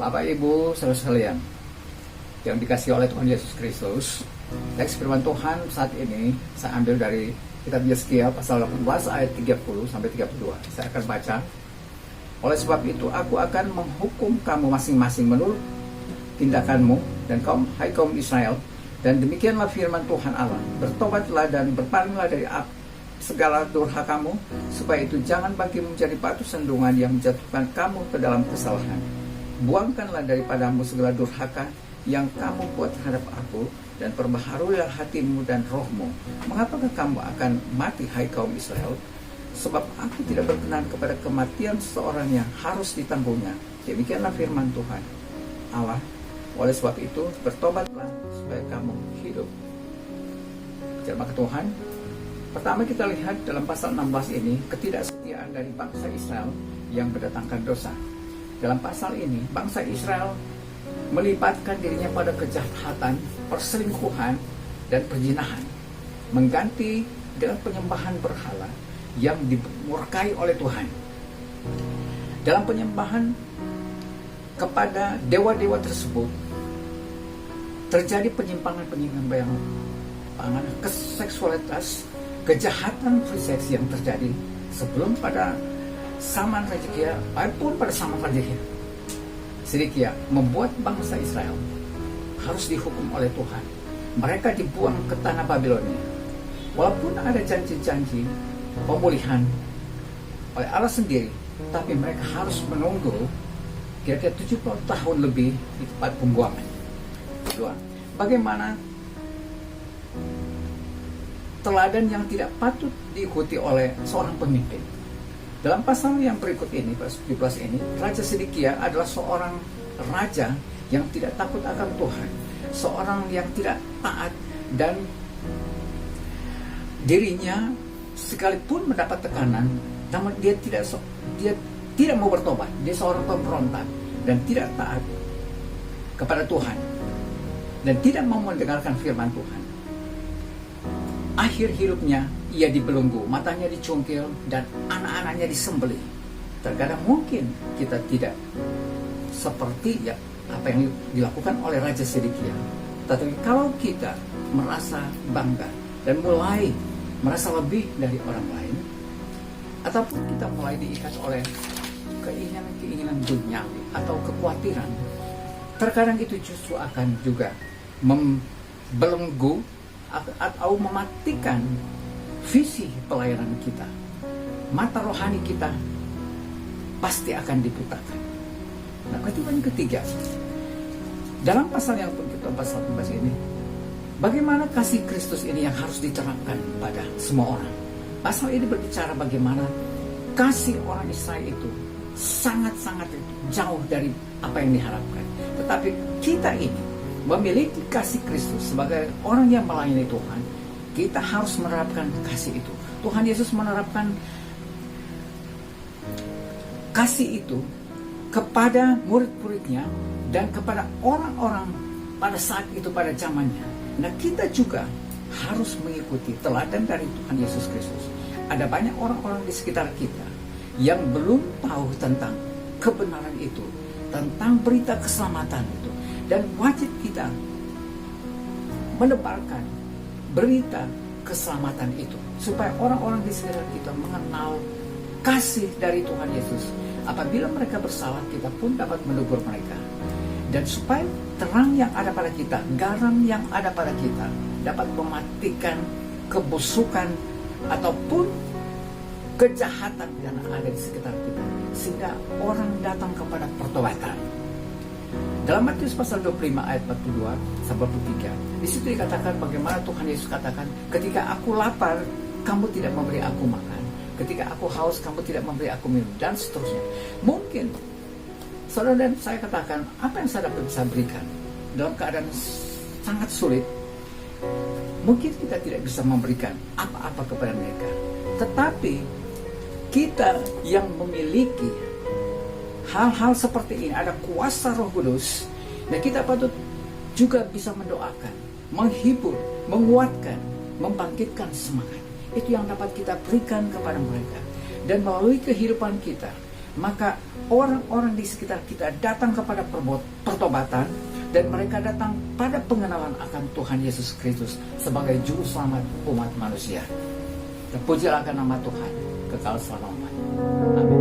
Bapak Ibu saudara sekalian yang dikasihi oleh Tuhan Yesus Kristus, teks firman Tuhan saat ini saya ambil dari kitab Yeskiel pasal 18 ayat 30 sampai 32. Saya akan baca. Oleh sebab itu aku akan menghukum kamu masing-masing menurut tindakanmu dan hai kaum Israel, dan demikianlah firman Tuhan Allah, bertobatlah dan berpalinglah dari segala durhakamu, supaya itu jangan bagimu menjadi batu sandungan yang menjatuhkan kamu ke dalam kesalahan. Buangkanlah daripadamu segala durhaka yang kamu buat terhadap aku, dan perbaharuilah hatimu dan rohmu. Mengapakah kamu akan mati, hai kaum Israel? Sebab aku tidak berkenan kepada kematian seorang yang harus ditanggungnya. Demikianlah firman Tuhan Allah. Oleh sebab itu bertobatlah supaya kamu hidup. Firman Tuhan. Pertama kita lihat dalam pasal 16 ini ketidaksetiaan dari bangsa Israel yang mendatangkan dosa. Dalam pasal ini bangsa Israel melibatkan dirinya pada kejahatan, perselingkuhan, dan perzinahan, mengganti dengan penyembahan berhala yang dimurkai oleh Tuhan. Dalam penyembahan kepada dewa-dewa tersebut terjadi penyimpangan-penyimpangan seksualitas, kejahatan free sex yang terjadi sebelum pada zaman Hezekiah, maupun pada zaman Sedekia membuat bangsa Israel harus dihukum oleh Tuhan. Mereka dibuang ke tanah Babilonia. Walaupun ada janji-janji pemulihan oleh Allah sendiri, tapi mereka harus menunggu kira-kira 70 tahun lebih di tempat pembuangan. Kedua, bagaimana teladan yang tidak patut diikuti oleh seorang pemimpin. Dalam pasal yang berikut ini, pasal 17 ini, Raja Sedekia adalah seorang raja yang tidak takut akan Tuhan, seorang yang tidak taat, dan dirinya sekalipun mendapat tekanan, namun dia tidak mau bertobat. Dia seorang pemberontak dan tidak taat kepada Tuhan dan tidak mau mendengarkan firman Tuhan. Akhir hidupnya ia dibelenggu, matanya dicungkil, dan anak-anaknya disembelih. Terkadang mungkin kita tidak seperti apa yang dilakukan oleh Raja Sedekia. Tetapi kalau kita merasa bangga dan mulai merasa lebih dari orang lain, ataupun kita mulai diikat oleh keinginan-keinginan duniawi atau kekhawatiran, terkadang itu justru akan juga membelenggu atau mematikan visi pelayanan kita. Mata rohani kita pasti akan dibutakan. Nah, yang ketiga, dalam pasal yang kita pasal 14 ini, bagaimana kasih Kristus ini yang harus diterapkan pada semua orang. Pasal ini berbicara bagaimana kasih orang Israel itu sangat-sangat jauh dari apa yang diharapkan. Tetapi kita ini memiliki kasih Kristus sebagai orang yang melayani Tuhan, kita harus menerapkan kasih itu. Tuhan Yesus menerapkan kasih itu kepada murid-muridnya dan kepada orang-orang pada saat itu, pada zamannya. Nah, kita juga harus mengikuti teladan dari Tuhan Yesus Kristus. Ada banyak orang-orang di sekitar kita yang belum tahu tentang kebenaran itu, tentang berita keselamatan itu. Dan wajib kita menebarkan berita keselamatan itu, supaya orang-orang di sekitar kita mengenal kasih dari Tuhan Yesus. Apabila mereka bersalah, kita pun dapat menegur mereka. Dan supaya terang yang ada pada kita, garam yang ada pada kita, dapat mematikan kebusukan ataupun kejahatan yang ada di sekitar kita, sehingga orang datang kepada pertobatan. Dalam Matius pasal 25 ayat 42 sampai 43, di situ dikatakan bagaimana Tuhan Yesus katakan, ketika aku lapar, kamu tidak memberi aku makan. Ketika aku haus, kamu tidak memberi aku minum, dan seterusnya. Mungkin saudara dan saya katakan, apa yang saya dapat bisa berikan dalam keadaan sangat sulit? Mungkin kita tidak bisa memberikan apa-apa kepada mereka. Tetapi kita yang memiliki hal-hal seperti ini, ada kuasa Roh Kudus, dan kita patut juga bisa mendoakan, menghibur, menguatkan, membangkitkan semangat. Itu yang dapat kita berikan kepada mereka. Dan melalui kehidupan kita, maka orang-orang di sekitar kita datang kepada pertobatan, dan mereka datang pada pengenalan akan Tuhan Yesus Kristus sebagai juru selamat umat manusia. Terpujilah akan nama Tuhan kekal selama-lamanya. Amin.